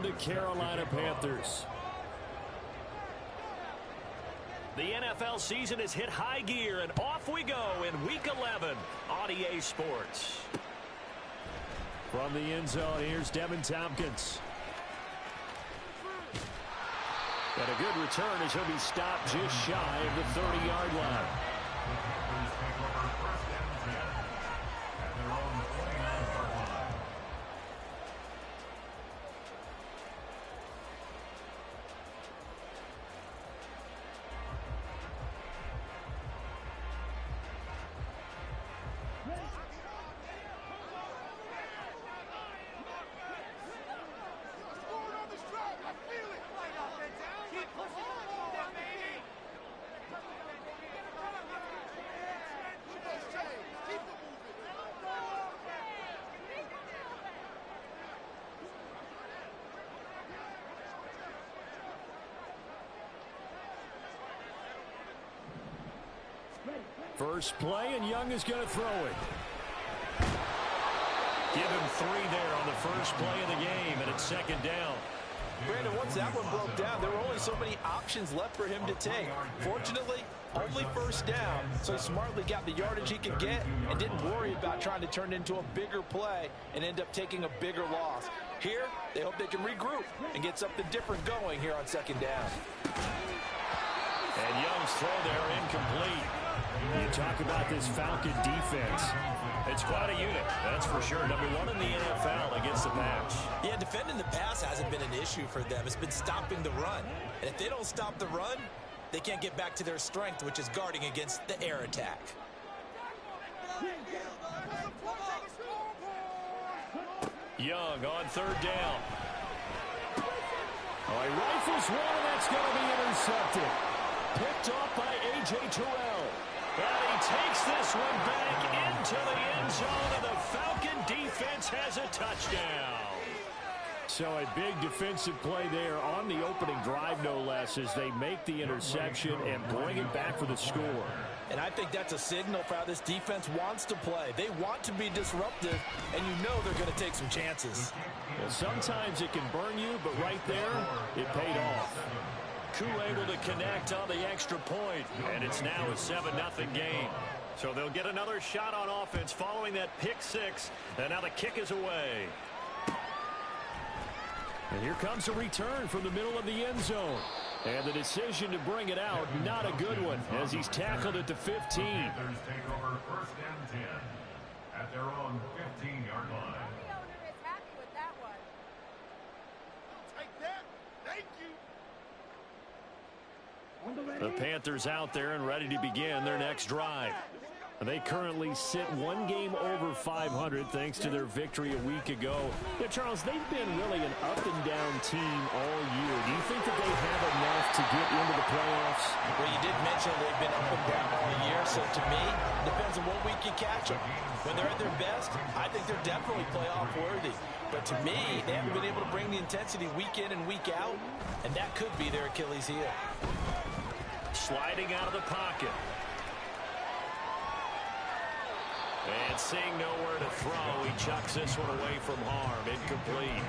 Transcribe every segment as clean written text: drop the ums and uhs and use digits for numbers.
the Carolina Panthers. The NFL season has hit high gear, and off we go in Week 11 on EA Sports. From the end zone, here's Devin Tompkins. And a good return as he'll be stopped just shy of the 30-yard line. First play, and Young is going to throw it. Give him 3 there on the first play of the game, and it's second down. Brandon, once that one broke down, there were only so many options left for him to take. Fortunately, only first down, so he smartly got the yardage he could get and didn't worry about trying to turn it into a bigger play and end up taking a bigger loss. Here, they hope they can regroup and get something different going here on second down. And Young's throw there incomplete. You talk about this Falcon defense. It's quite a unit, that's for sure. Number 1 in the NFL against the pass. Yeah, defending the pass hasn't been an issue for them. It's been stopping the run. And if they don't stop the run, they can't get back to their strength, which is guarding against the air attack. Young on third down. Oh, he rifles one, and that's going to be intercepted. Picked off by A.J. Terrell. And he takes this one back into the end zone, and the Falcon defense has a touchdown. So a big defensive play there on the opening drive, no less, as they make the interception and bring it back for the score. And I think that's a signal for how this defense wants to play. They want to be disruptive, and you know they're going to take some chances. Well, sometimes it can burn you, but right there, it paid off. Koo able to connect on the extra point, and it's now a 7-0 game. So they'll get another shot on offense following that pick 6, and now the kick is away. And here comes a return from the middle of the end zone. And the decision to bring it out, not a good one, as he's tackled at the 15. Take over first and 10 at their own 15-yard line. The Panthers out there and ready to begin their next drive. They currently sit 1 game over 500 thanks to their victory a week ago. Yeah, Charles, they've been really an up-and-down team all year. Do you think that they have enough to get into the playoffs? Well, you did mention they've been up and down all year, so to me, it depends on what week you catch them. When they're at their best, I think they're definitely playoff worthy. But to me, they haven't been able to bring the intensity week in and week out, and that could be their Achilles heel. Sliding out of the pocket. And seeing nowhere to throw, he chucks this one away from harm. Incomplete.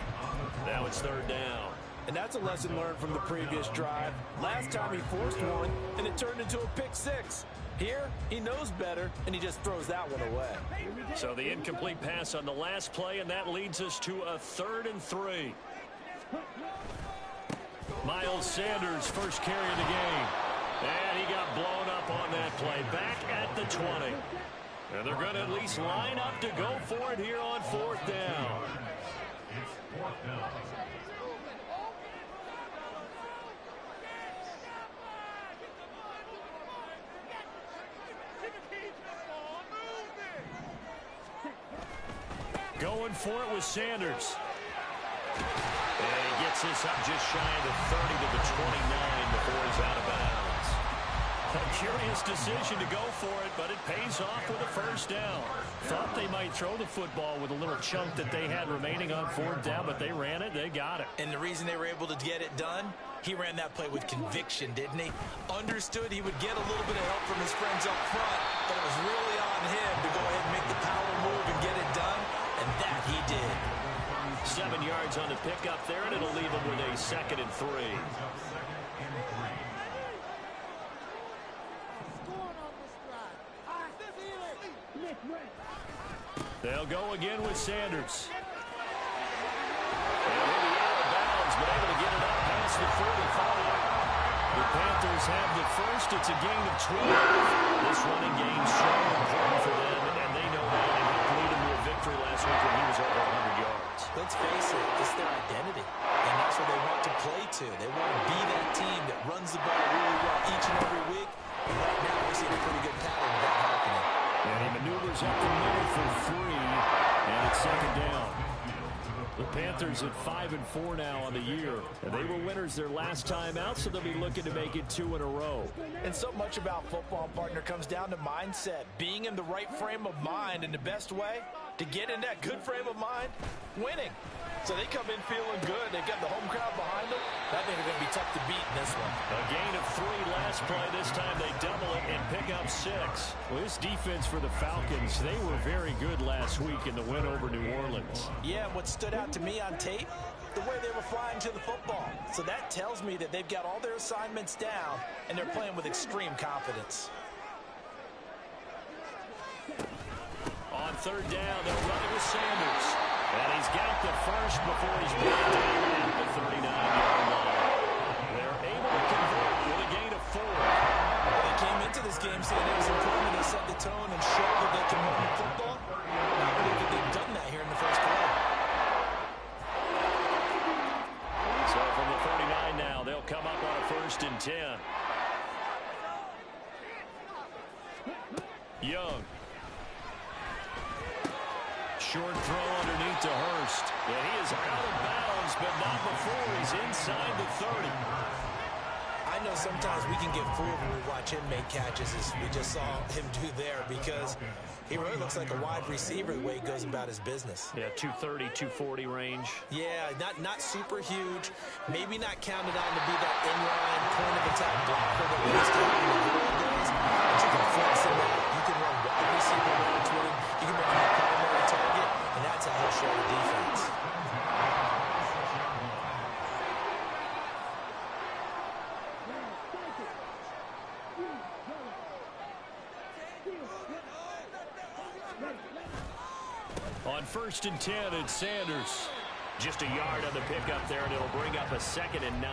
Now it's third down. And that's a lesson learned from the previous drive. Last time he forced one, and it turned into a pick 6. Here, he knows better, and he just throws that one away. So the incomplete pass on the last play, and that leads us to a 3rd and 3. Miles Sanders, first carry of the game. And he got blown up on that play. Back at the 20. And they're going to at least line up to go for it here on 4th down. It's 4th down. Going for it with Sanders. And he gets this up just shy of the 30 to the 29 before he's out of bounds. A curious decision to go for it, but it pays off with a first down. Thought they might throw the football with a little chunk that they had remaining on 4th down, but they ran it, they got it. And the reason they were able to get it done, he ran that play with conviction, didn't he? Understood he would get a little bit of help from his friends up front, but it was really on him to go ahead and make the power move and get it done, and that he did. 7 yards on the pickup there, and it'll leave a 2nd and 3. They'll go again with Sanders. And he'll be out of bounds, but able to get it up past the 45. The Panthers have the first. It's a gain of 12. This running game is so important for them, and they know that. It helped lead them to a victory last week when he was over 100 yards. Let's face it, it's their identity, and that's what they want to play to. They want to be that team that runs the ball really well each and every week. And right now, we're seeing a pretty good pattern of that happening. And he maneuvers up the middle for 3, and it's 2nd down. The Panthers at 5-4 now on the year. And they were winners their last time out, so they'll be looking to make it 2 in a row. And so much about football, partner, comes down to mindset. Being in the right frame of mind, and the best way to get in that good frame of mind, winning. So they come in feeling good. They got the home crowd behind them. I think they're going to be tough to beat in this one. A gain of 3 last play. This time they double it and pick up 6. Well, this defense for the Falcons, they were very good last week in the win over New Orleans. Yeah, what stood out to me on tape, the way they were flying to the football. So that tells me that they've got all their assignments down, and they're playing with extreme confidence. On 3rd down, they're running with Sanders. And he's got the first before he's brought down at the 39-yard line. They're able to convert with a gain of 4. Well, they came into this game saying it was important to set the tone and show that they can run the football. I believe that they've done that here in the first quarter. So from the 39 now, they'll come up on a 1st and 10. Young. Short throw underneath to Hurst. And he is out of bounds, but not before he's inside the 30. I know sometimes we can get fooled when we watch him make catches, as we just saw him do there, because he really looks like a wide receiver the way he goes about his business. Yeah, 230, 240 range. Yeah, not super huge. Maybe not counted on to be that inline point of attack blocker that we used to have in the good old days. But you can flex him out. You can run wide receiver routes with him. You can make him a primary target, and that's how he'll show the defense. On 1st and 10, it's Sanders. Just a yard on the pickup there, and it'll bring up a 2nd and 9.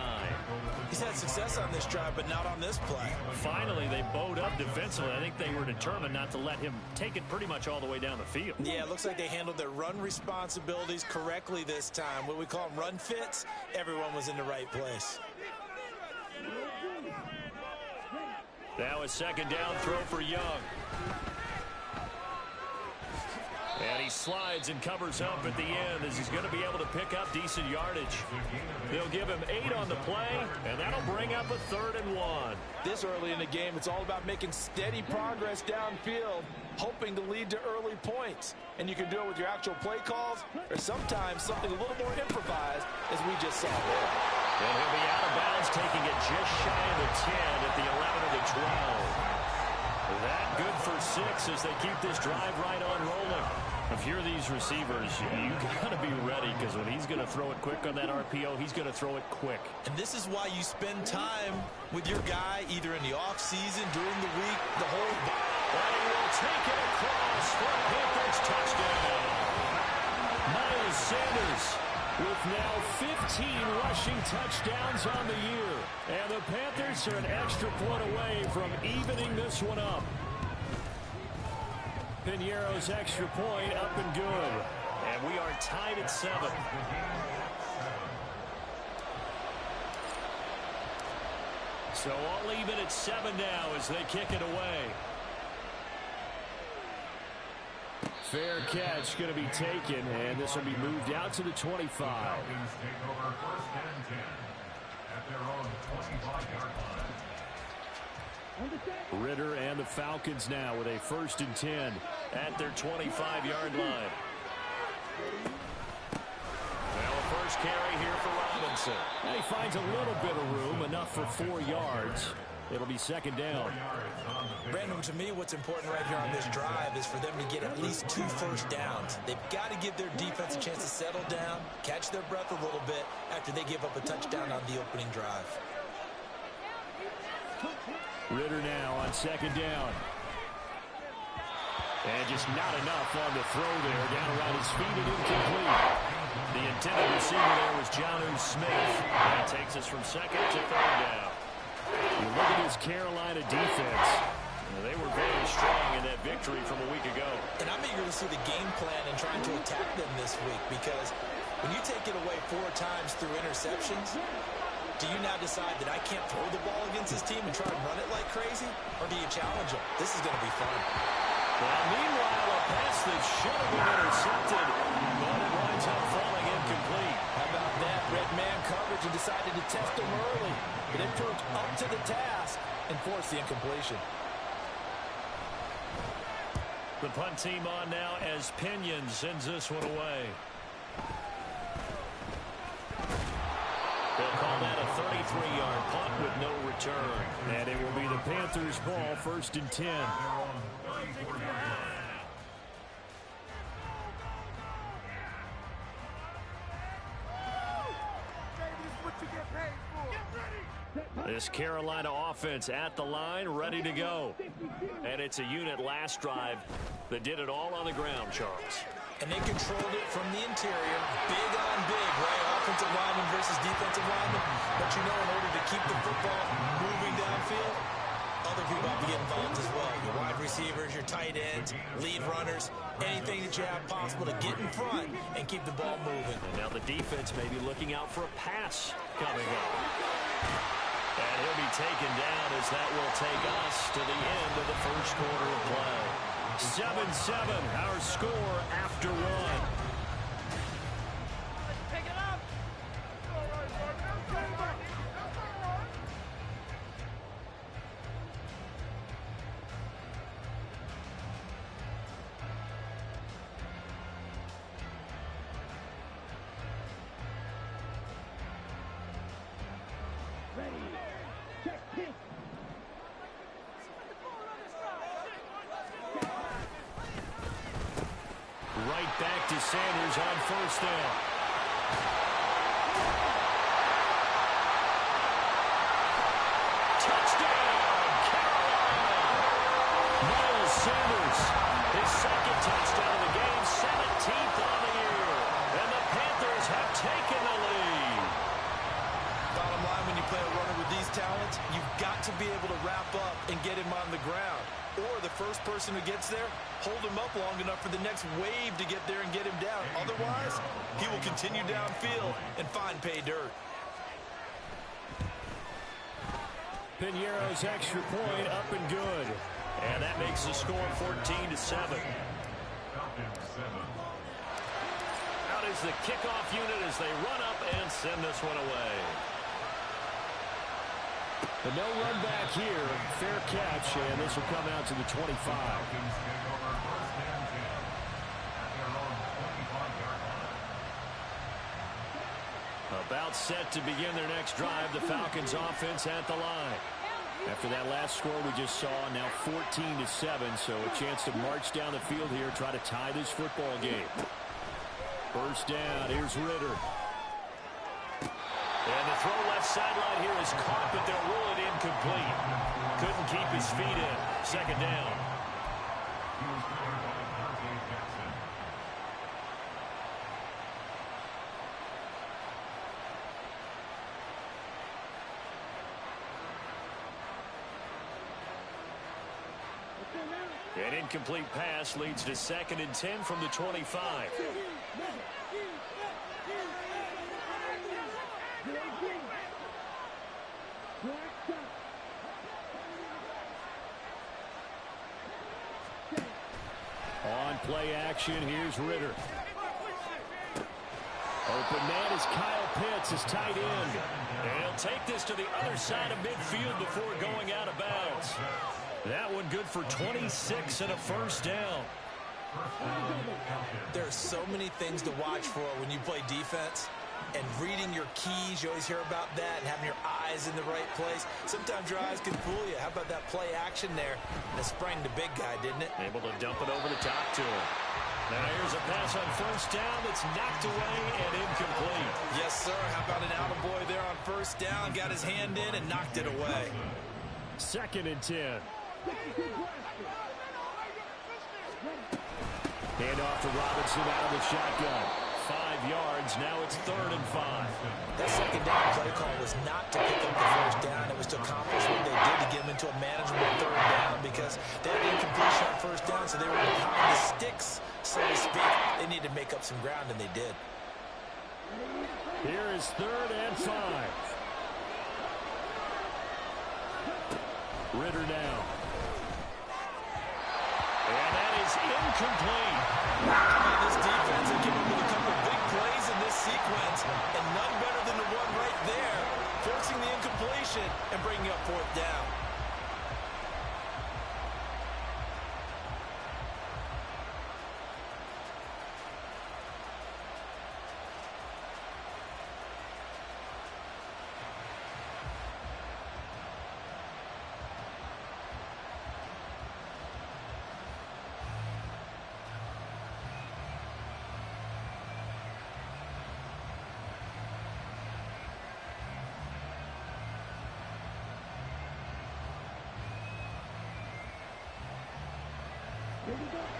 He's had success on this drive, but not on this play. Finally, they bowed up defensively. I think they were determined not to let him take it pretty much all the way down the field. Yeah, it looks like they handled their run responsibilities correctly this time. What we call them run fits, everyone was in the right place. Now a 2nd down throw for Young. And he slides and covers up at the end as he's going to be able to pick up decent yardage. They'll give him 8 on the play, and that'll bring up a 3rd and 1. This early in the game, it's all about making steady progress downfield, hoping to lead to early points. And you can do it with your actual play calls, or sometimes something a little more improvised, as we just saw there. And he'll be out of bounds, taking it just shy of the 10 at the 11 of the 12. That good for 6 as they keep this drive right on rolling. If you're these receivers, you got to be ready, because when he's going to throw it quick on that RPO, he's going to throw it quick. And this is why you spend time with your guy, either in the offseason, during the week, the whole... And he will take it across for a Panthers touchdown. Miles Sanders with now 15 rushing touchdowns on the year. And the Panthers are an extra point away from evening this one up. Piñeiro's extra point up and good. And we are tied at 7. So all even at 7 now as they kick it away. Fair catch going to be taken, and this will be moved out to the 25. Take over 1st and 10 at their own 25-yard line. Ritter and the Falcons now with a 1st and 10 at their 25-yard line. Well, a first carry here for Robinson. And he finds a little bit of room, enough for 4 yards. It'll be second down. Brandon, to me, what's important right here on this drive is for them to get at least 2 first downs. They've got to give their defense a chance to settle down, catch their breath a little bit after they give up a touchdown on the opening drive. Ridder now on second down. And just not enough on the throw there. Down around his feet and incomplete. The intended receiver there was Jonnu Smith. That takes us from second to third down. You look at this Carolina defense. They were very strong in that victory from a week ago. And I'm eager to see the game plan and trying to attack them this week, because when you take it away 4 times through interceptions, do you now decide that I can't throw the ball against this team and try to run it like crazy? Or do you challenge them? This is going to be fun. Well, meanwhile, a pass that should have been intercepted, but it winds up falling incomplete. How about that? Red man coverage and decided to test them early. But it proved up to the task and forced the incompletion. The punt team on now as Pinion sends this one away. They'll call that a 33-yard punt with no return. And it will be the Panthers' ball, 1st and 10. This Carolina offense at the line, ready to go. And it's a unit last drive that did it all on the ground, Charles. And they controlled it from the interior. Big on big, right? Offensive lineman versus defensive lineman. But you know, in order to keep the football moving downfield, other people have to get involved as well. Your wide receivers, your tight ends, lead runners, anything that you have possible to get in front and keep the ball moving. And now the defense may be looking out for a pass coming up. And he'll be taken down as that will take us to the end of the first quarter of play. 7-7, our score after 1. Pick it up. Right back to Sanders on 1st down. Touchdown, Carolina! Miles Sanders, his 2nd touchdown of the game, 17th on the year. And the Panthers have taken the lead. Bottom line, when you play a runner with these talents, you've got to be able to wrap up and get him on the ground. Or the first person who gets there, hold him up long enough for the next wave to get there and get him down. Otherwise, he will continue downfield and find pay dirt. Piñeiro's extra point up and good. And that makes the score 14-7. Out is the kickoff unit as they run up and send this one away. The no run back here. Fair catch, and this will come out to the 25. About set to begin their next drive, the Falcons offense at the line. After that last score we just saw, now 14-7, so a chance to march down the field here, try to tie this football game. First down, here's Ridder. And the throw left sideline here is caught, but they'll rule it incomplete. Couldn't keep his feet in. Second down. An incomplete pass leads to 2nd and 10 from the 25. On play action, here's Ridder. Open man is Kyle Pitts, his tight end. And he'll take this to the other side of midfield before going out of bounds. That one good for 26 and a first down. There are so many things to watch for when you play defense. and reading your keys. You always hear about that, and having your eyes in the right place. Sometimes your eyes can fool you. How about that play action there? And it sprang the big guy, didn't it? Able to dump it over the top to him. Now here's a pass on first down that's knocked away and incomplete. Yes, sir. How about an attaboy there on first down? Got his hand in and knocked it away. 2nd and 10. Hand off to Robinson out of the shotgun. 5 yards. Now it's 3rd and 5. That second down play call was not to pick up the first down. It was to accomplish what they did to get them into a manageable 3rd down because they had incompletion on first down, so they were behind the sticks, so to speak. They needed to make up some ground, and they did. Here is 3rd and 5. Ritter now. And that is incomplete. This defense has given them a couple of big plays in this sequence, and none better than the one right there, forcing the incompletion and bringing up 4th down.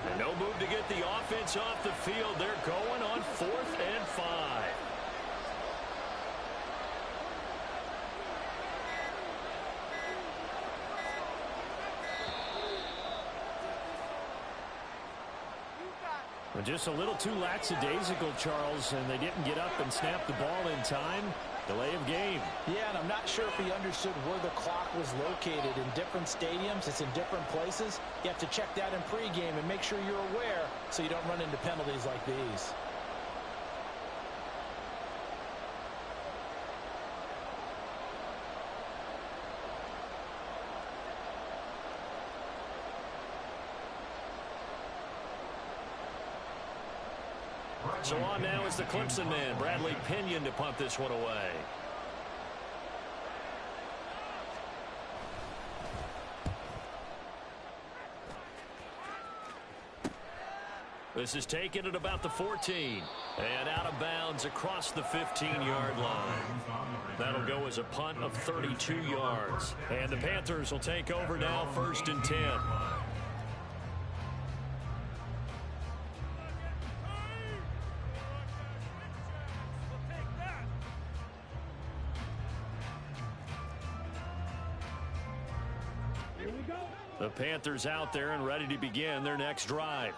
And no move to get the offense off the field. They're going on 4th and 5. Well, just a little too lackadaisical, Charles, and they didn't get up and snap the ball in time. Delay of game. Yeah, and I'm not sure if he understood where the clock was located. In different stadiums, it's in different places. You have to check that in pregame and make sure you're aware so you don't run into penalties like these. So on now is the Clemson man, Bradley Pinion, to punt this one away. This is taken at about the 14. And out of bounds across the 15-yard line. That'll go as a punt of 32 yards. And the Panthers will take over now, 1st and 10. The Panthers out there and ready to begin their next drive.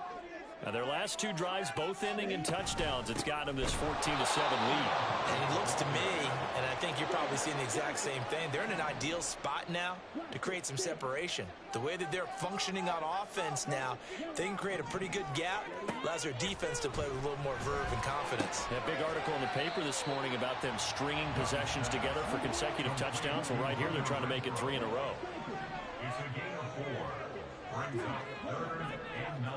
Now, their last 2 drives, both ending in touchdowns. It's gotten them this 14-7 lead. And it looks to me, and I think you're probably seeing the exact same thing, they're in an ideal spot now to create some separation. The way that they're functioning on offense now, they can create a pretty good gap. Allows their defense to play with a little more verve and confidence. That big article in the paper this morning about them stringing possessions together for consecutive touchdowns. Well, right here, they're trying to make it 3 in a row. It's a gain of 4. Brings up 3rd and 9.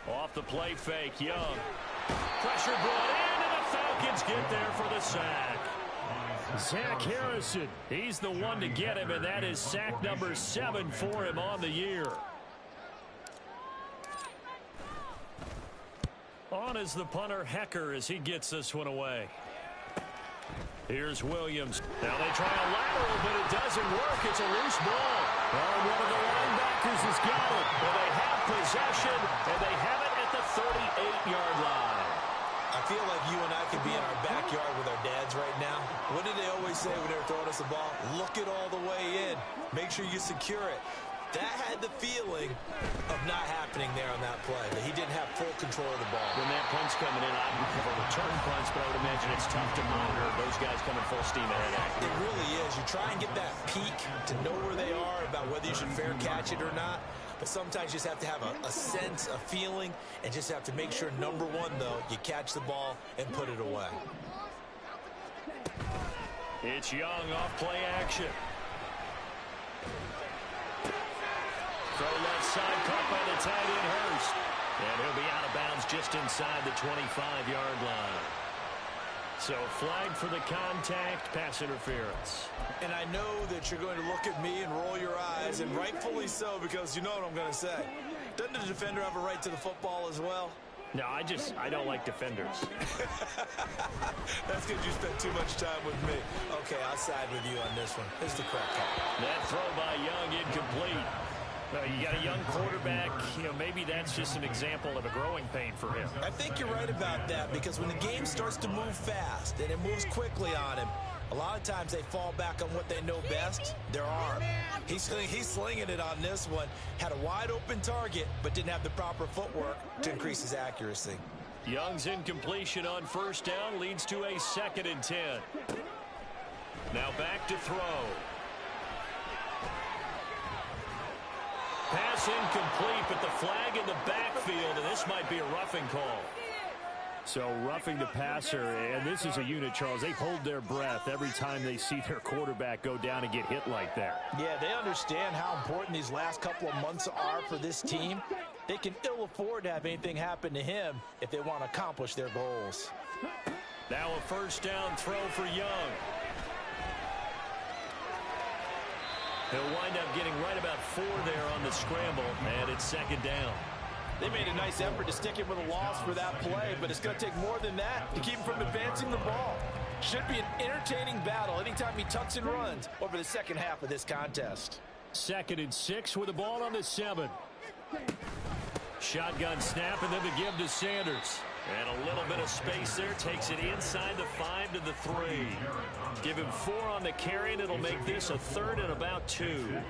Off the play fake, Young. Pressure brought in, and the Falcons get there for the sack. Zach Harrison, he's the one to get him, and that is sack number 7 for him on the year. On is the punter, Hecker, as he gets this one away. Here's Williams. Now they try a lateral, but it doesn't work. It's a loose ball. Oh, one of the linebackers has got it. Well, they have possession, and they have it at the 38-yard line. I feel like you and I could be in our backyard with our dads right now. What did they always say when they were throwing us the ball? Look it all the way in. Make sure you secure it. That had the feeling of not happening there on that play. That he didn't have full control of the ball. When that punt's coming in, I would cover return punts, but I would imagine it's tough to monitor those guys coming full steam ahead. It really is. You try and get that peek to know where they are, about whether you should fair catch it or not. But sometimes you just have to have a sense, a feeling, and just have to make sure, number one, though, you catch the ball and put it away. It's Young off play action. Throw left side, caught by the tight end Hurst. And he'll be out of bounds just inside the 25-yard line. So flag for the contact, pass interference. And I know that you're going to look at me and roll your eyes, and rightfully so, because you know what I'm going to say. Doesn't the defender have a right to the football as well? No, I don't like defenders. That's because you spent too much time with me. Okay, I'll side with you on this one. This is the correct call. That throw by Young incomplete. You got a young quarterback, maybe that's just an example of a growing pain for him. I think you're right about that, because when the game starts to move fast and it moves quickly on him, a lot of times they fall back on what they know best, their arm. He's slinging it on this one. Had a wide open target, but didn't have the proper footwork to increase his accuracy. Young's incompletion on first down leads to a 2nd and 10. Now back to throw. Pass incomplete, but the flag in the backfield, and this might be a roughing call. So roughing the passer, and this is a unit, Charles. They hold their breath every time they see their quarterback go down and get hit like that. Yeah, they understand how important these last couple of months are for this team. They can ill afford to have anything happen to him if they want to accomplish their goals. Now a first down throw for Young. He'll wind up getting right about 4 there on the scramble, and it's 2nd down. They made a nice effort to stick him with a loss for that play, but it's going to take more than that to keep him from advancing the ball. Should be an entertaining battle anytime he tucks and runs over the second half of this contest. 2nd and 6 with the ball on the 7. Shotgun snap, and then the give to Sanders. And a little bit of space there. Takes it inside the 5 to the 3. Give him 4 on the carry, and it'll make this a 3rd and about 2.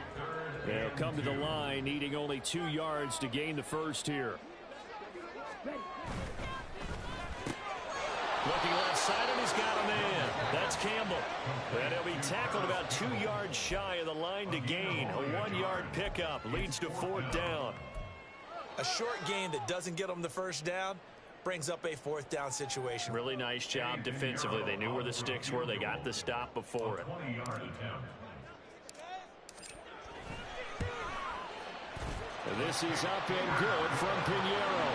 They'll come to the line, needing only 2 yards to gain the first here. Looking left side, and he's got a man. That's Campbell. And he'll be tackled about 2 yards shy of the line to gain. A 1-yard pickup leads to 4th down. A short gain that doesn't get them the first down brings up a 4th down situation. Really nice job defensively. They knew where the sticks were. They got the stop before it. This is up and good from Pinheiro.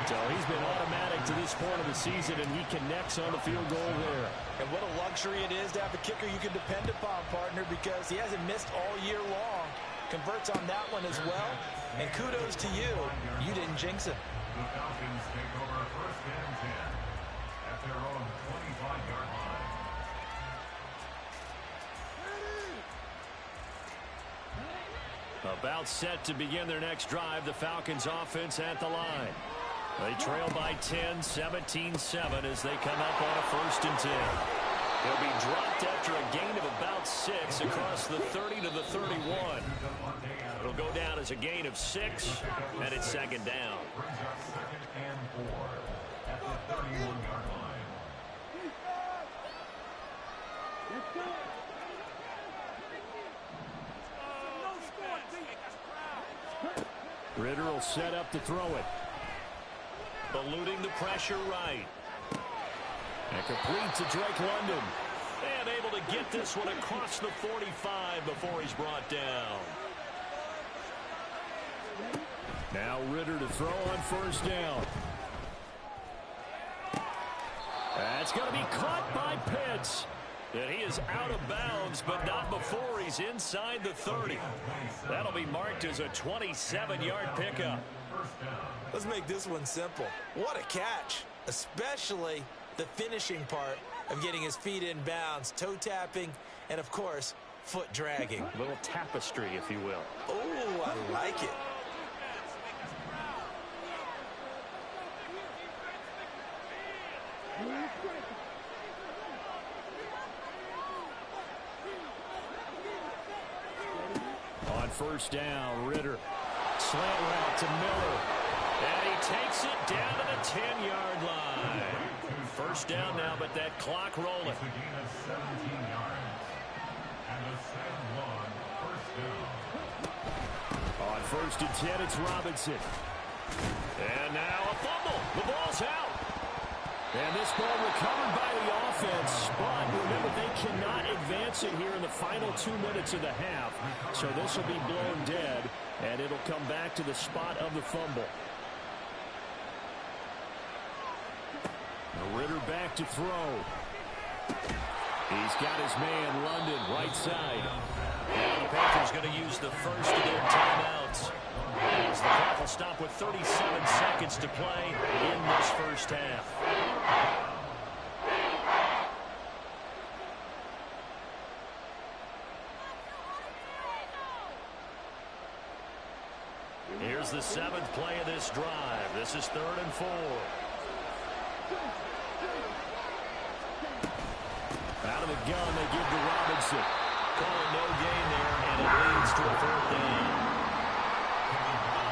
So he's been automatic to this point of the season, and he connects on the field goal there. And what a luxury it is to have a kicker you can depend upon, partner, because he hasn't missed all year long. Converts on that one as well. And kudos to you. You didn't jinx him. The Falcons take over 1st and 10 at their own 25-yard line. About set to begin their next drive, the Falcons offense at the line. They trail by 10, 17-7 as they come up on a 1st and 10. They'll be dropped after a gain of about 6 across the 30 to the 31. It'll go down as a gain of 6, and it's 2nd down. Brings up 2nd and 4 at the 31-yard line. Ritter will set up to throw it. Eluding the pressure right. And complete to Drake London. And able to get this one across the 45 before he's brought down. Now Ritter to throw on 1st down. That's going to be caught by Pitts. And he is out of bounds, but not before he's inside the 30. That'll be marked as a 27-yard pickup. Let's make this one simple. What a catch, especially the finishing part of getting his feet in bounds, toe tapping, and of course, foot dragging. A little tapestry, if you will. Oh, I like it. On 1st down, Ritter. Slant route to Miller. And he takes it down to the 10-yard line. 1st down now, but that clock rolling. It's a gain of 17 yards. And a 7-1 1st down. On 1st and 10, it's Robinson. And now a fumble. The ball's out. And this ball recovered by the offense. But remember, they cannot advance it here in the final 2 minutes of the half. So this will be blown dead, and it'll come back to the spot of the fumble. Ritter back to throw. He's got his man, London, right side. Now the Panthers going to use the first of their timeouts. As the clock will stop with 37 seconds to play in this first half. Here's the 7th play of this drive. This is 3rd and 4. Out of the gun, they give to Robinson. Calling no gain there, and it leads to a 4th down.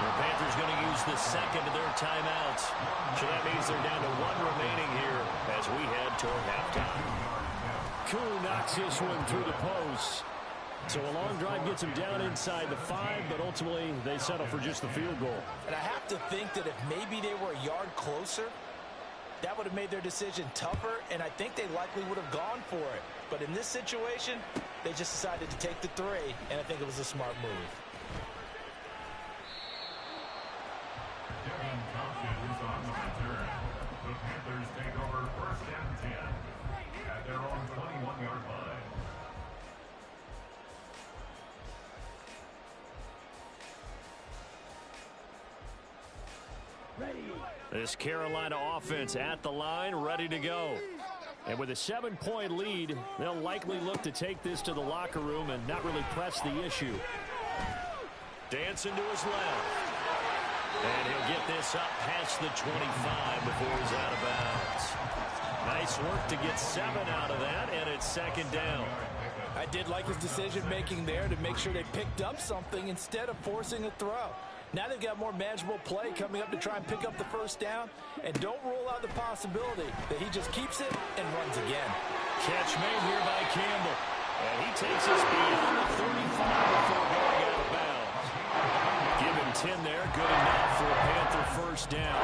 The Panthers going to use the second of their timeouts. So that means they're down to 1 remaining here as we head toward halftime. Koo knocks this one through the post. So a long drive gets them down inside the 5, but ultimately they settle for just the field goal. And I have to think that if maybe they were a yard closer, that would have made their decision tougher, and I think they likely would have gone for it. But in this situation, they just decided to take the 3, and I think it was a smart move. Kevin Thompson is on the return. The Panthers take over 1st and 10 at their own 21-yard line. This Carolina offense at the line, ready to go. And with a 7-point lead, they'll likely look to take this to the locker room and not really press the issue. Dancing to his left. And he'll get this up past the 25 before he's out of bounds. Nice work to get 7 out of that, and it's 2nd down. I did like his decision-making there to make sure they picked up something instead of forcing a throw. Now they've got more manageable play coming up to try and pick up the 1st down. And don't rule out the possibility that he just keeps it and runs again. Catch made here by Campbell. And he takes us beyond the 35 before going out of bounds. Give him 10 there. Good enough for a Panther 1st down.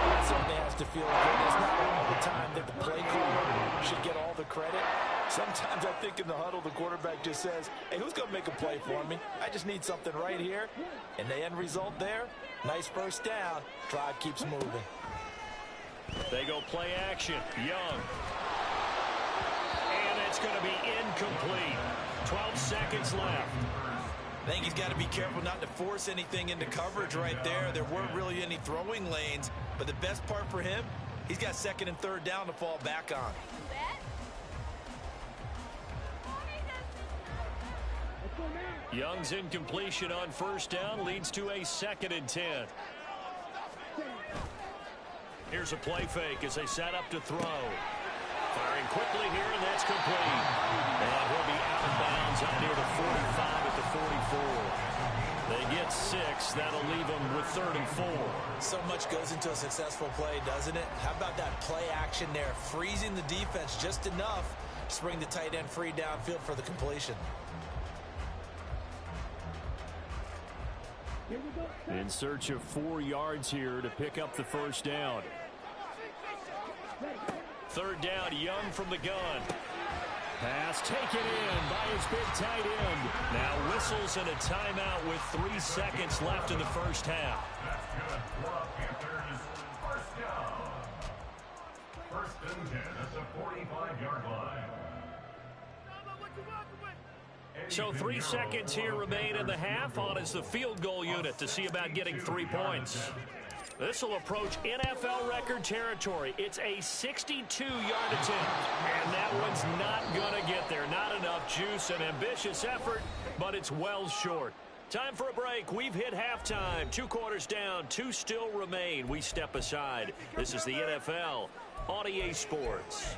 That certainly has to feel good. It's not all the time that the play caller should get all the credit. Sometimes I think in the huddle, the quarterback just says, hey, who's going to make a play for me? I just need something right here. And the end result there, nice 1st down. Drive keeps moving. They go play action. Young. And it's going to be incomplete. 12 seconds left. I think he's got to be careful not to force anything into coverage right there. There weren't really any throwing lanes. But the best part for him, he's got 2nd and 3rd down to fall back on. Young's incompletion on 1st down leads to a 2nd and 10. Here's a play fake as they set up to throw. Firing quickly here, and that's complete. And he'll be out of bounds out near the 45 at the 44. They get 6. That'll leave them with 3rd and 4. So much goes into a successful play, doesn't it? How about that play action there? Freezing the defense just enough to bring the tight end free downfield for the completion. In search of 4 yards here to pick up the 1st down. 3rd down, Young from the gun. Pass taken in by his big tight end. Now whistles and a timeout with 3 seconds left in the 1st half. That's good for Panthers 1st down. 1st and 10 at the 45-yard line. So 3 seconds here remain in the half. On is the field goal unit to see about getting 3 points. This will approach NFL record territory. It's a 62-yard attempt. And that one's not going to get there. Not enough juice and ambitious effort, but it's well short. Time for a break. We've hit halftime. 2 quarters down. 2 still remain. We step aside. This is the NFL on EA Sports.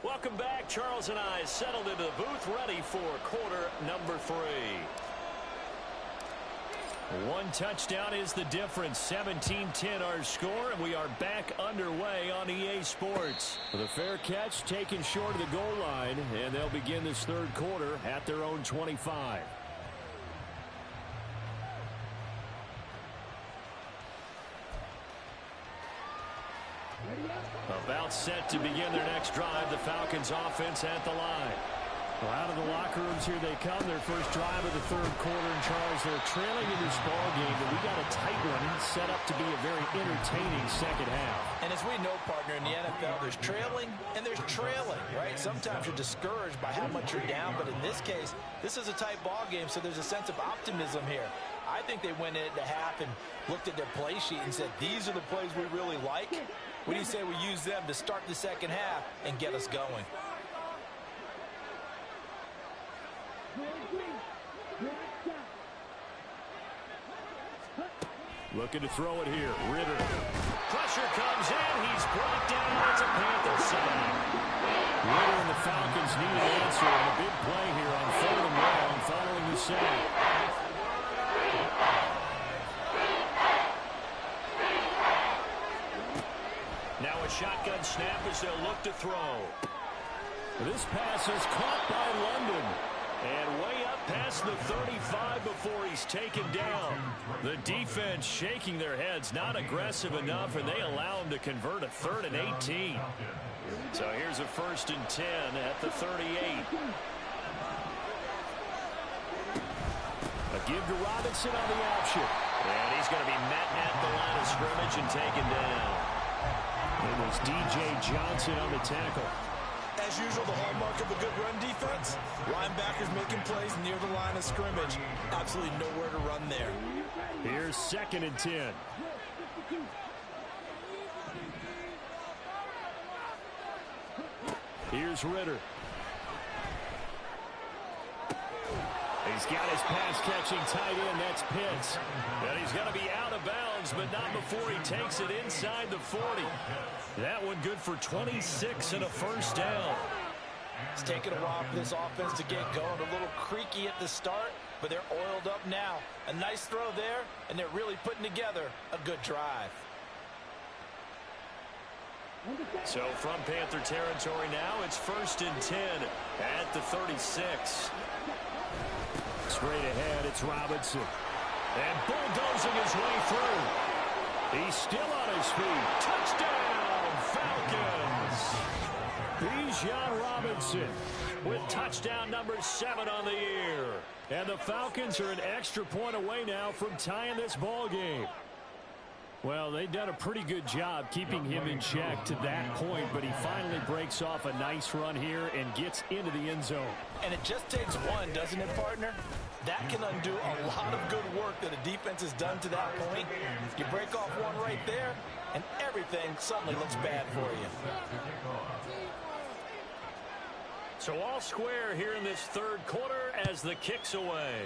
Welcome back. Charles and I settled into the booth, ready for quarter number 3. 1 touchdown is the difference. 17-10 our score, and we are back underway on EA Sports. The fair catch taken short of the goal line, and they'll begin this 3rd quarter at their own 25. About set to begin their next drive. The Falcons offense at the line. Well, out of the locker rooms here they come. Their first drive of the third quarter. And Charles, they're trailing in this ball game, but we got a tight one set up to be a very entertaining second half. And as we know, partner, in the NFL, there's trailing and there's trailing, right? Sometimes you're discouraged by how much you're down, but in this case, this is a tight ball game, so there's a sense of optimism here. I think they went into half and looked at their play sheet and said, these are the plays we really like. What do you say we use them to start the second half and get us going? Looking to throw it here. Ritter. Pressure comes in. He's brought down. It's a Panther side. Ritter and the Falcons need an answer on a big play here on 3rd and long following the sack. Now a shotgun snap as they'll look to throw. This pass is caught by London. And way up past the 35 before he's taken down. The defense shaking their heads, not aggressive enough, and they allow him to convert a 3rd and 18. So here's a 1st and 10 at the 38. A give to Robinson on the option. And he's going to be met at the line of scrimmage and taken down. It was D.J. Johnson on the tackle. As usual, the hallmark of a good run defense, linebackers making plays near the line of scrimmage. Absolutely nowhere to run there. Here's 2nd and 10. Here's Ritter. He's got his pass-catching tight end. That's Pitts. And he's going to be out of bounds, but not before he takes it inside the 40. That one good for 26 and a 1st down. It's taken a while for this offense to get going. A little creaky at the start, but they're oiled up now. A nice throw there, and they're really putting together a good drive. So from Panther territory now, it's 1st and 10 at the 36. Straight ahead, it's Robinson. And bulldozing his way through. He's still on his feet. Touchdown, Falcons! Bijan Robinson with touchdown number 7 on the year. And the Falcons are an extra point away now from tying this ball game. Well, they've done a pretty good job keeping him in check to that point, but he finally breaks off a nice run here and gets into the end zone. And it just takes one, doesn't it, partner? That can undo a lot of good work that a defense has done to that point. You break off one right there, and everything suddenly looks bad for you. So all square here in this 3rd quarter as the kick's away.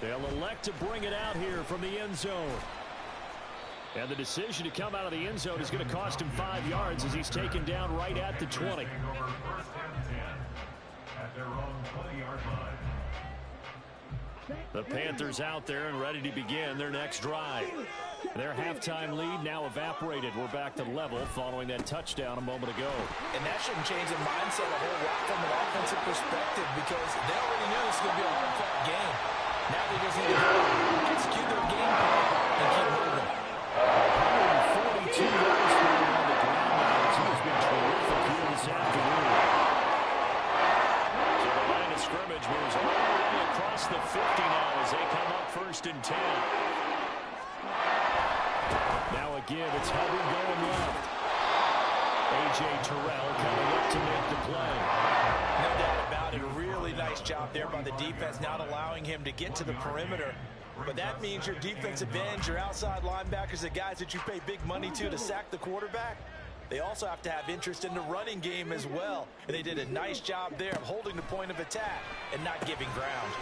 They'll elect to bring it out here from the end zone. And the decision to come out of the end zone is going to cost him 5 yards as he's taken down right at the 20. The Panthers out there and ready to begin their next drive. Their halftime lead now evaporated. We're back to level following that touchdown a moment ago. And that shouldn't change their mindset a whole lot from an offensive perspective because they already knew this was going to be a hard-fought game. Now they just need to execute their game plan and keep moving. 142 yards for him on the ground now. He has been terrific here this afternoon. So the line of scrimmage moves all the way across the 50 now as they come up 1st and 10. Now a give. It's Hubbard going left. A.J. Terrell coming up to make the play. No doubt about it. A really nice job there by the defense, not allowing him to get to the perimeter. But that means your defensive ends, your outside linebackers, the guys that you pay big money to sack the quarterback, they also have to have interest in the running game as well. And they did a nice job there of holding the point of attack and not giving ground.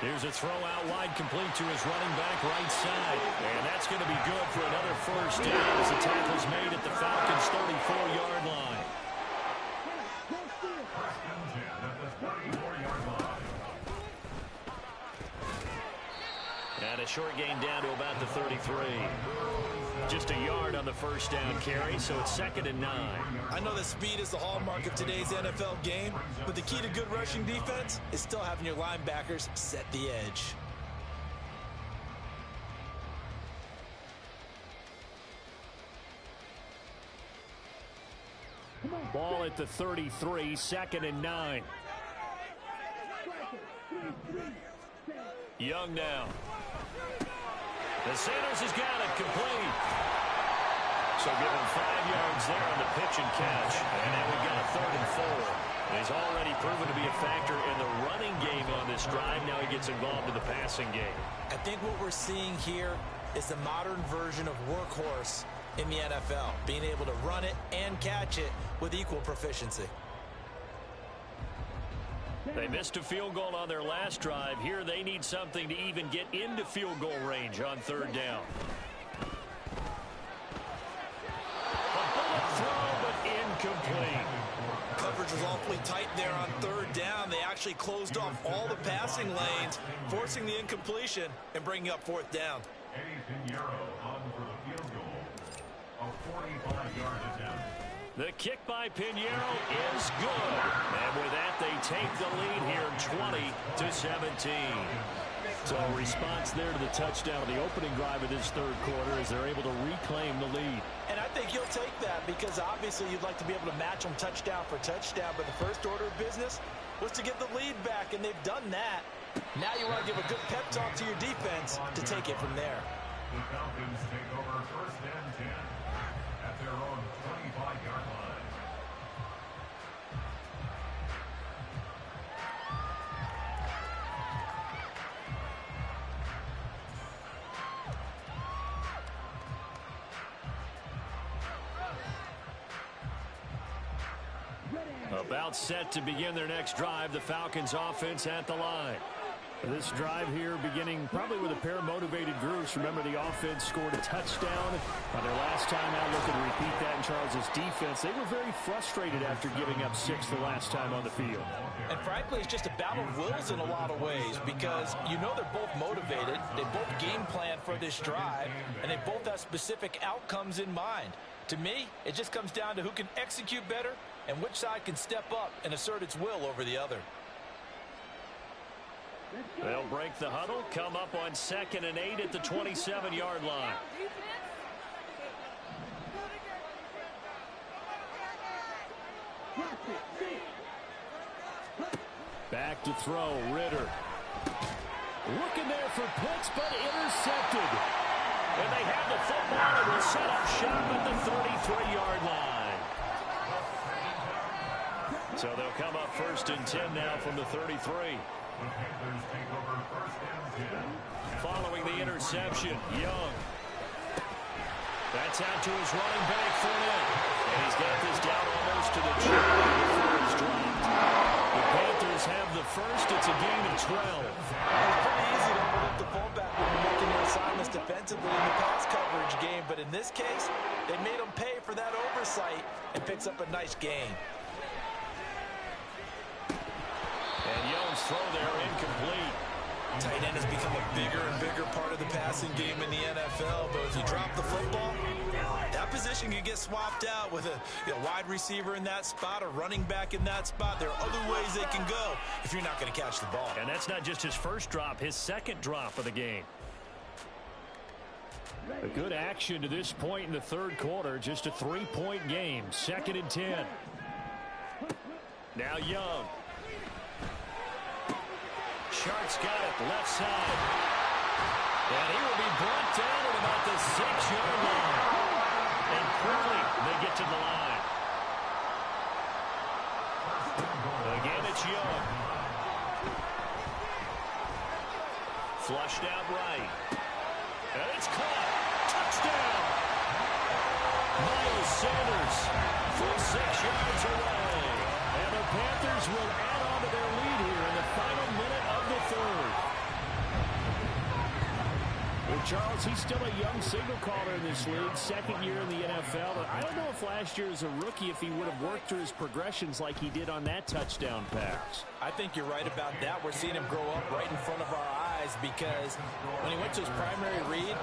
Here's a throw out wide complete to his running back right side. And that's going to be good for another 1st down as the tackle's made at the Falcons' 34-yard line. And a short gain down to about the 33. Just a yard on the 1st down carry, so it's 2nd and 9. I know that speed is the hallmark of today's NFL game, but the key to good rushing defense is still having your linebackers set the edge. Come on. Ball at the 33, 2nd and 9. Young now. The Sanders has got it complete. So give him 5 yards there on the pitch and catch. And now we've got a 3rd and 4. He's already proven to be a factor in the running game on this drive. Now he gets involved in the passing game. I think what we're seeing here is the modern version of workhorse in the NFL, being able to run it and catch it with equal proficiency. They missed a field goal on their last drive. Here they need something to even get into field goal range on 3rd down. A bullet throw, but incomplete. Coverage was awfully tight there on 3rd down. They actually closed off all the passing lanes, forcing the incompletion and bringing up 4th down. Eddie Pinheiro on for the field goal. A 45-yard attempt. The kick by Pinheiro is good. And with that, they take the lead here 20-17. So a response there to the touchdown of the opening drive of this 3rd quarter as they're able to reclaim the lead. And I think you'll take that because obviously you'd like to be able to match them touchdown for touchdown, but the first order of business was to get the lead back, and they've done that. Now you want to give a good pep talk to your defense to take it from there. The Falcons take over 1st and 10 at their own 25-yard line. About set to begin their next drive, the Falcons offense at the line. This drive here beginning probably with a pair of motivated groups. Remember, the offense scored a touchdown on their last time out. Looking to repeat that in Charles' defense. They were very frustrated after giving up 6 the last time on the field. And frankly, it's just a battle of wills in a lot of ways because you know they're both motivated. They both game plan for this drive, and they both have specific outcomes in mind. To me, it just comes down to who can execute better and which side can step up and assert its will over the other. They'll break the huddle, come up on 2nd and 8 at the 27-yard line. Back to throw, Ritter. Looking there for Pitts, but intercepted. And they have the football and will set up shop at the 33-yard line. So they'll come up 1st and 10 now from the 33. The Panthers take over 1st and 10. Following the interception, Young. That's out to his running back, Fournette. And he's got this down almost to the 2 before he's dropped. The Panthers have the first. It's a gain of 12. It's pretty easy to overlook the fullback when you're making your assignments defensively in the pass coverage game. But in this case, they made him pay for that oversight and picks up a nice gain. And Young's throw there incomplete. Tight end has become a bigger and bigger part of the passing game in the NFL, but if you drop the football, that position can get swapped out with a wide receiver in that spot, a running back in that spot. There are other ways they can go if you're not going to catch the ball. And that's not just his first drop, his 2nd drop of the game. A good action to this point in the 3rd quarter, just a 3-point game, 2nd and 10. Now Young. Sharp's got it, left side. And he will be brought down at about the 6-yard line. And quickly, they get to the line. Again, it's Young. Flushed out right. And it's caught. Touchdown. Miles Sanders full 6 yards away. And the Panthers will add on to their lead here in the final minute of the 3rd. Well, Charles, he's still a young signal caller in this league, 2nd year in the NFL. I don't know if last year as a rookie, if he would have worked through his progressions like he did on that touchdown pass. I think you're right about that. We're seeing him grow up right in front of our eyes because when he went to his primary read,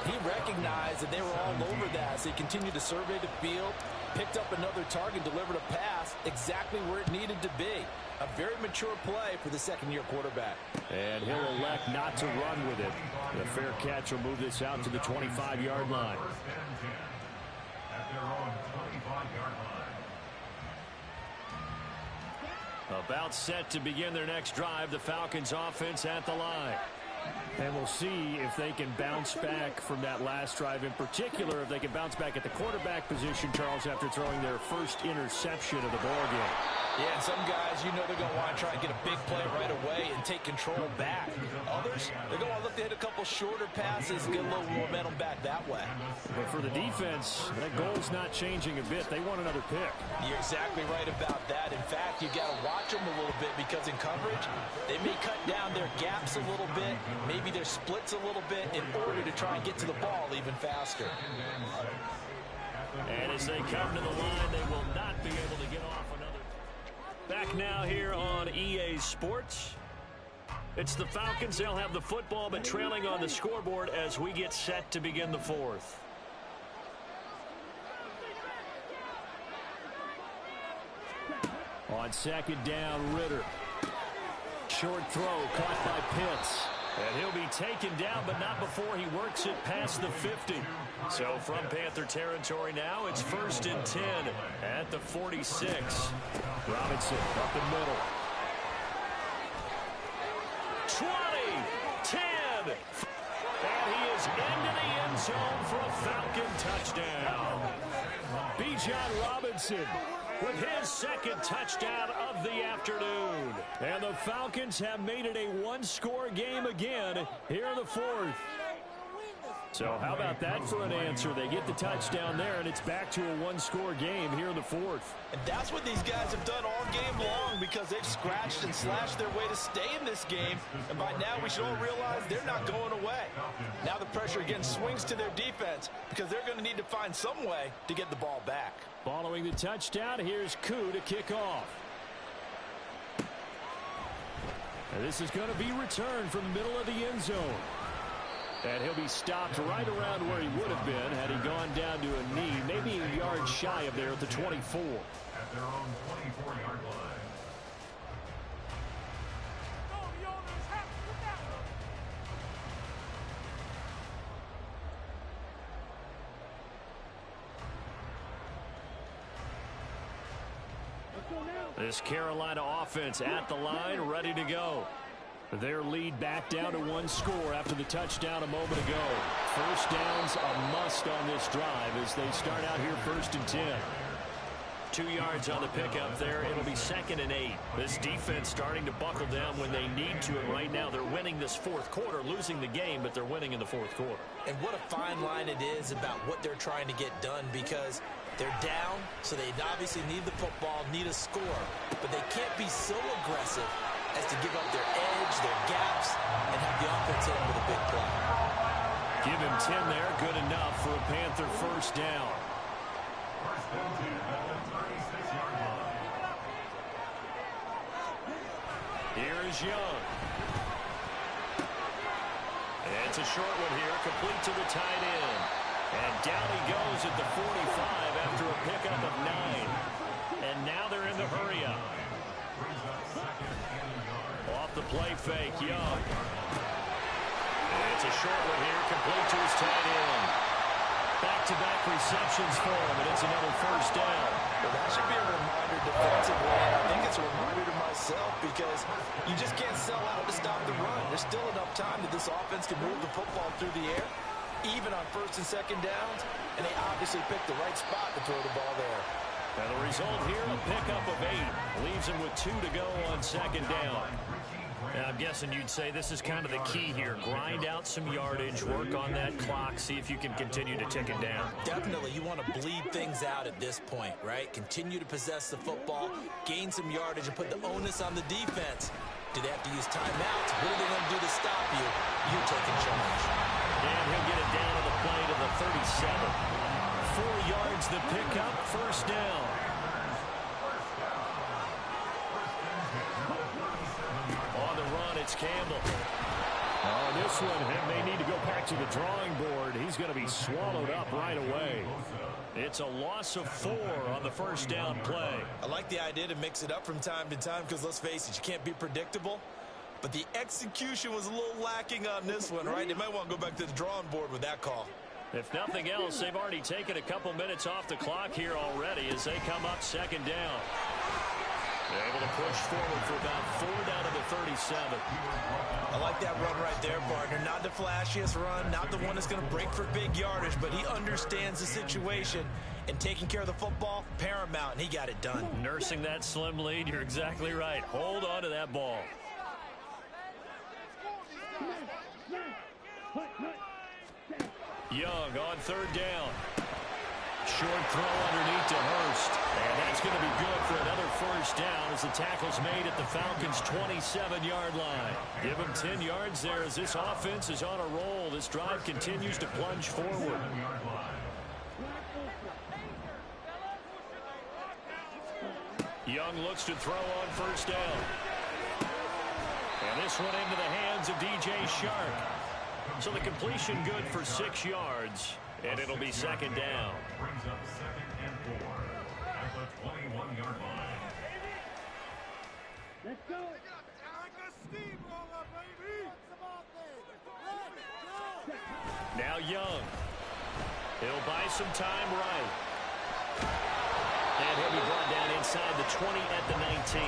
he recognized that they were all over that. So he continued to survey the field, picked up another target, delivered a pass exactly where it needed to be. A very mature play for the 2nd-year quarterback. And he'll elect not to run with it. The fair catch will move this out to the 25-yard line. 1st and 10 at their own 25-yard line. About set to begin their next drive, the Falcons offense at the line. And we'll see if they can bounce back from that last drive, in particular if they can bounce back at the quarterback position, Charles, after throwing their first interception of the ballgame. Yeah, and some guys, you know they're going to want to try and get a big play right away and take control back. Others, they're going to want to look to hit a couple shorter passes and get a little momentum back that way. But for the defense, that goal's not changing a bit. They want another pick. You're exactly right about that. In fact, you've got to watch them a little bit because in coverage, they may cut down their gaps a little bit, maybe their splits a little bit in order to try and get to the ball even faster. And as they come to the line, they will not be able to get off another. Back now here on EA Sports. It's the Falcons. They'll have the football, but trailing on the scoreboard as we get set to begin the fourth. On second down, Ritter. Short throw caught by Pitts. And he'll be taken down, but not before he works it past the 50. So from Panther territory now, it's 1st and 10 at the 46. Robinson up the middle. 20, 10. And he is into the end zone for a Falcon touchdown. Bijan Robinson with his second touchdown of the afternoon. And the Falcons have made it a one-score game again here in the fourth. So how about that for an answer? They get the touchdown there, and it's back to a one-score game here in the fourth. And that's what these guys have done all game long because they've scratched and slashed their way to stay in this game. And by now, we should all realize they're not going away. Now the pressure again swings to their defense because they're going to need to find some way to get the ball back. Following the touchdown, here's Koo to kick off. And this is going to be returned from the middle of the end zone. And he'll be stopped right around where he would have been had he gone down to a knee, maybe a yard shy of there at the 24. At their own 24-yard line. This Carolina offense at the line, ready to go. Their lead back down to one score after the touchdown a moment ago. First down's a must on this drive as they start out here 1st and 10. 2 yards on the pickup there. It'll be 2nd and 8. This defense starting to buckle down when they need to, and right now they're winning this fourth quarter, losing the game, but they're winning in the fourth quarter. And what a fine line it is about what they're trying to get done because they're down, so they obviously need the football, need a score, but they can't be so aggressive as to give up their edge, their gaps, and have the offense hit them with a big play. Give him 10 there, good enough for a Panther first down. First and 10 at the 36-yard line. Here is Young. It's a short one here, complete to the tight end. And down he goes at the 45 after a pickup of 9. And now they're in the hurry-up. Off the play fake, Young. It's a short one here, complete to his tight end. Back-to-back receptions for him, and it's another first down. Well, that should be a reminder defensively, and I think it's a reminder to myself because you just can't sell out to stop the run. There's still enough time that this offense can move the football through the air, even on 1st and 2nd downs, and they obviously picked the right spot to throw the ball there. And the result here, a pickup of 8. Leaves him with 2 to go on 2nd down. And I'm guessing you'd say this is kind of the key here. Grind out some yardage, work on that clock, see if you can continue to tick it down. Definitely, you want to bleed things out at this point, right? Continue to possess the football, gain some yardage, and put the onus on the defense. Do they have to use timeouts? What are they going to do to stop you? You're taking charge. And he'll get it down to the play to the 37. 4 yards the pickup, first down. On the run, it's Campbell. On this one, and they need to go back to the drawing board. He's going to be swallowed up right away. It's a loss of 4 on the first down play. I like the idea to mix it up from time to time because, let's face it, you can't be predictable. But the execution was a little lacking on this one, right? They might want to go back to the drawing board with that call. If nothing else, they've already taken a couple minutes off the clock here already as they come up 2nd down. Able to push forward for about 4 down to the 37. I like that run right there, partner. Not the flashiest run, not the one that's going to break for big yardage, but he understands the situation, and taking care of the football, paramount, and he got it done. Nursing that slim lead, you're exactly right. Hold on to that ball. Young on 3rd down. Short throw underneath to Hurst. And that's going to be good for another 1st down as the tackle's made at the Falcons' 27-yard line. Give them 10 yards there as this offense is on a roll. This drive continues to plunge forward. Young looks to throw on 1st down. And this one into the hands of DJ Shark. So the completion good for 6 yards, and it'll be 2nd down. Brings up 2nd and 4 at the 21-yard line. Let's go. Now Young. He'll buy some time right. And he'll be brought down inside the 20 at the 19.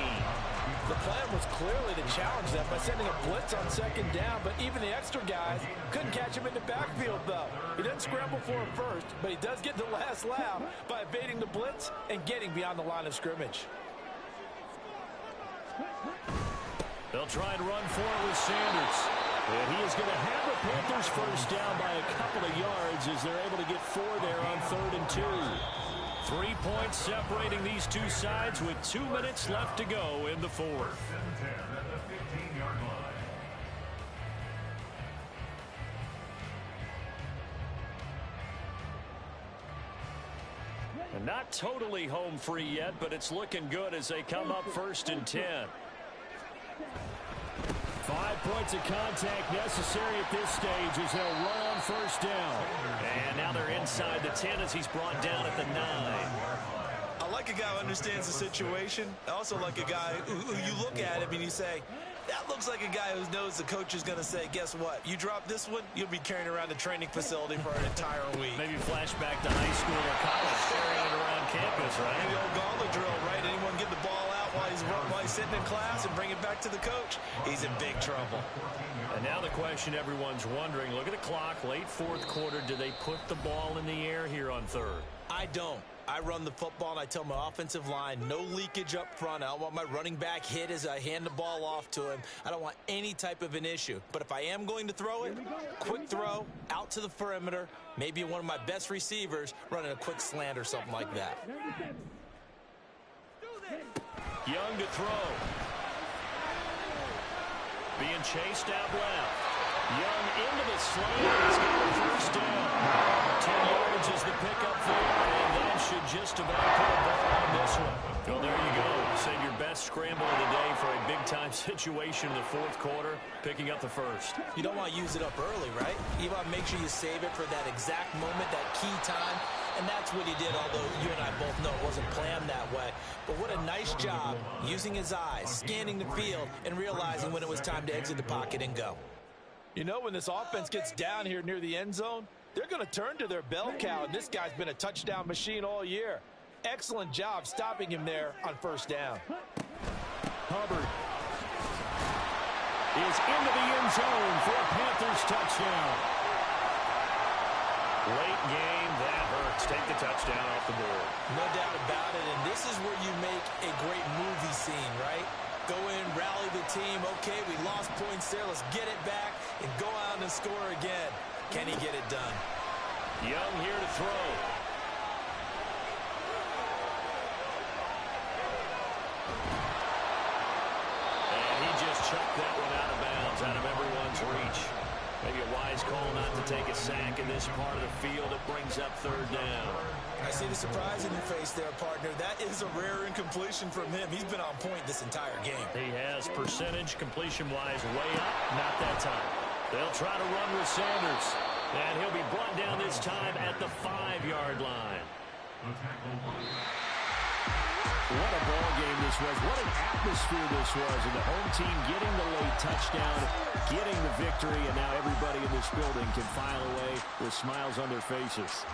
The plan was clearly to challenge them by sending a blitz on 2nd down, but even the extra guys couldn't catch him in the backfield, though. He doesn't scramble for him first, but he does get the last laugh by evading the blitz and getting beyond the line of scrimmage. They'll try and run for it with Sanders. And he is going to have the Panthers 1st down by a couple of yards as they're able to get 4 there on 3rd and 2. 3 points separating these two sides with 2 minutes left to go in the 4th. 7-10 at the 15-yard line. And not totally home free yet, but it's looking good as they come up 1st and 10. 5 points of contact necessary at this stage as they'll run on 1st down. And now they're inside the 10 as he's brought down at the 9. I like a guy who understands the situation. I also like a guy who you look at him and you say, that looks like a guy who knows the coach is going to say, guess what? You drop this one, you'll be carrying around the training facility for an entire week. Maybe flashback to high school or college, carrying it around campus, right? The old gauntlet drill, right? Anyone get the ball out while he's sitting in class and bring it back to the coach? He's in big trouble. And now the question everyone's wondering, look at the clock, late 4th quarter. Do they put the ball in the air here on 3rd? I don't. I run the football, and I tell my offensive line, no leakage up front. I don't want my running back hit as I hand the ball off to him. I don't want any type of an issue. But if I am going to throw it, quick throw, out to the perimeter, maybe one of my best receivers running a quick slant or something like that. Young to throw. Being chased out left. Young into the slant. He's got the 1st down. 10 yards is the pickup there, and that should just about put a ball on this one. Well, there you go. Save your best scramble of the day for a big-time situation in the 4th quarter, picking up the 1st. You don't want to use it up early, right? You want to make sure you save it for that exact moment, that key time, and that's what he did, although you and I both know it wasn't planned that way. But what a nice job using his eyes, scanning the field, and realizing when it was time to exit the pocket and go. You know, when this offense gets down here near the end zone, they're going to turn to their bell cow, and this guy's been a touchdown machine all year. Excellent job stopping him there on 1st down. Hubbard is into the end zone for a Panthers touchdown. Late game, that hurts. Take the touchdown off the board. No doubt about it, and this is where you make a great movie scene, right? Go in, rally the team. Okay, we lost points there. Let's get it back and go out and score again. Can he get it done? Young here to throw. And he just chucked that one out of bounds, out of everyone's reach. Maybe a wise call not to take a sack in this part of the field. It brings up 3rd down. I see the surprise in your face there, partner. That is a rare incompletion from him. He's been on point this entire game. He has percentage completion-wise way up. Not that time. They'll try to run with Sanders. And he'll be brought down this time at the 5-yard line. What a ball game this was. What an atmosphere this was. And the home team getting the late touchdown, getting the victory, and now everybody in this building can file away with smiles on their faces.